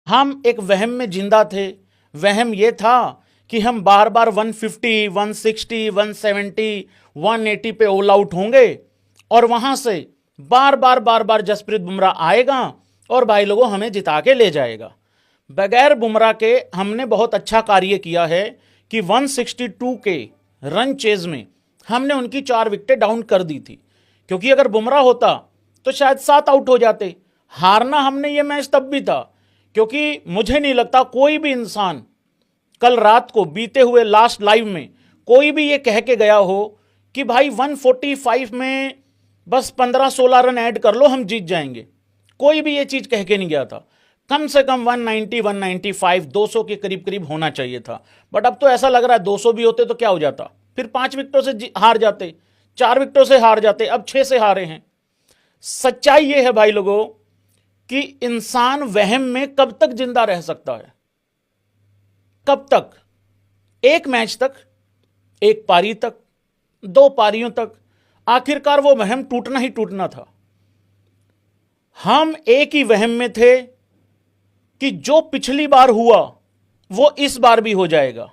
हम एक वहम में जिंदा थे। वहम यह था कि हम बार बार 150, 160, 170, 180 पे ऑल आउट होंगे और वहां से बार बार जसप्रीत बुमराह आएगा और भाई लोगों हमें जिता के ले जाएगा। बगैर बुमराह के हमने बहुत अच्छा कार्य किया है कि 162 के रन चेज में हमने उनकी 4 विकेटें डाउन कर दी थी, क्योंकि अगर बुमराह होता तो शायद 7 आउट हो जाते। हारना हमने ये मैच तब भी था, क्योंकि मुझे नहीं लगता कोई भी इंसान कल रात को बीते हुए लास्ट लाइव में कोई भी ये कह के गया हो कि भाई 145 में बस 15-16 रन ऐड कर लो हम जीत जाएंगे। कोई भी ये चीज कह के नहीं गया था। कम से कम 190, 195, 200 के करीब करीब होना चाहिए था। बट अब तो ऐसा लग रहा है 200 भी होते तो क्या हो जाता, फिर 5 विकेटों से हार जाते, 4 विकेटों से हार जाते, अब 6 से हारे हैं। सच्चाई ये है भाई लोगों कि इंसान वहम में कब तक जिंदा रह सकता है, कब तक? एक मैच तक, एक पारी तक, 2 पारियों तक, आखिरकार वो वहम टूटना ही टूटना था। हम एक ही वहम में थे कि जो पिछली बार हुआ वो इस बार भी हो जाएगा।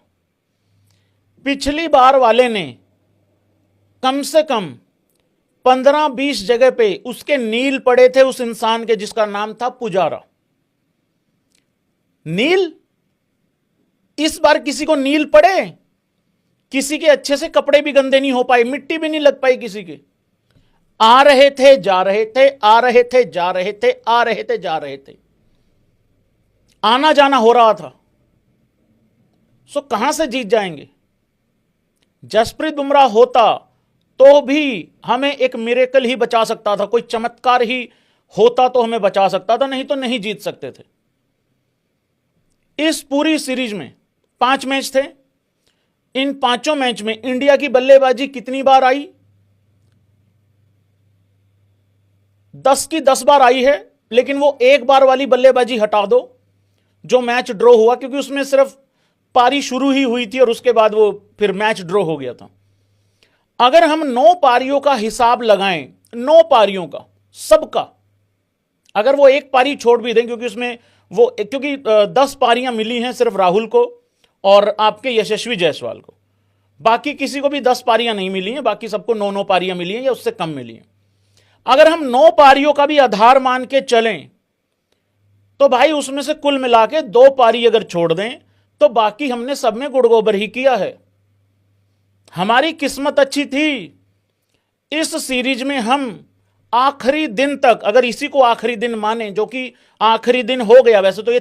पिछली बार वाले ने कम से कम 15-20 जगह पे उसके नील पड़े थे उस इंसान के जिसका नाम था पुजारा। नील इस बार किसी को नील पड़े? किसी के अच्छे से कपड़े भी गंदे नहीं हो पाए, मिट्टी भी नहीं लग पाई किसी के। आ रहे थे जा रहे थे, आ रहे थे जा रहे थे, आ रहे थे जा रहे थे, आना जाना हो रहा था। सो कहां से जीत जाएंगे? जसप्रीत बुमराह होता तो भी हमें एक मिरेकल ही बचा सकता था, कोई चमत्कार ही होता तो हमें बचा सकता था, नहीं तो नहीं जीत सकते थे। इस पूरी सीरीज में 5 मैच थे। इन 5 मैच में इंडिया की बल्लेबाजी कितनी बार आई? 10 की 10 बार आई है, लेकिन वो एक बार वाली बल्लेबाजी हटा दो जो मैच ड्रॉ हुआ, क्योंकि उसमें सिर्फ पारी शुरू ही हुई थी और उसके बाद वो फिर मैच ड्रॉ हो गया था। अगर हम 9 पारियों का हिसाब लगाएं, 9 पारियों का सबका, अगर वो एक पारी छोड़ भी दें, क्योंकि उसमें वो क्योंकि 10 पारियां मिली हैं सिर्फ राहुल को और आपके यशस्वी जायसवाल को, बाकी किसी को भी 10 पारियां नहीं मिली हैं, बाकी सबको 9-9 पारियां मिली हैं या उससे कम मिली हैं। अगर हम 9 पारियों का भी आधार मान के चलें तो भाई उसमें से कुल मिला के 2 पारी अगर छोड़ दें तो बाकी हमने सब में गुड़ गोबर ही किया है। हमारी किस्मत अच्छी थी। इस सीरीज में हम आखिरी दिन तक, अगर इसी को आखिरी दिन माने, जो कि आखिरी दिन हो गया, वैसे तो ये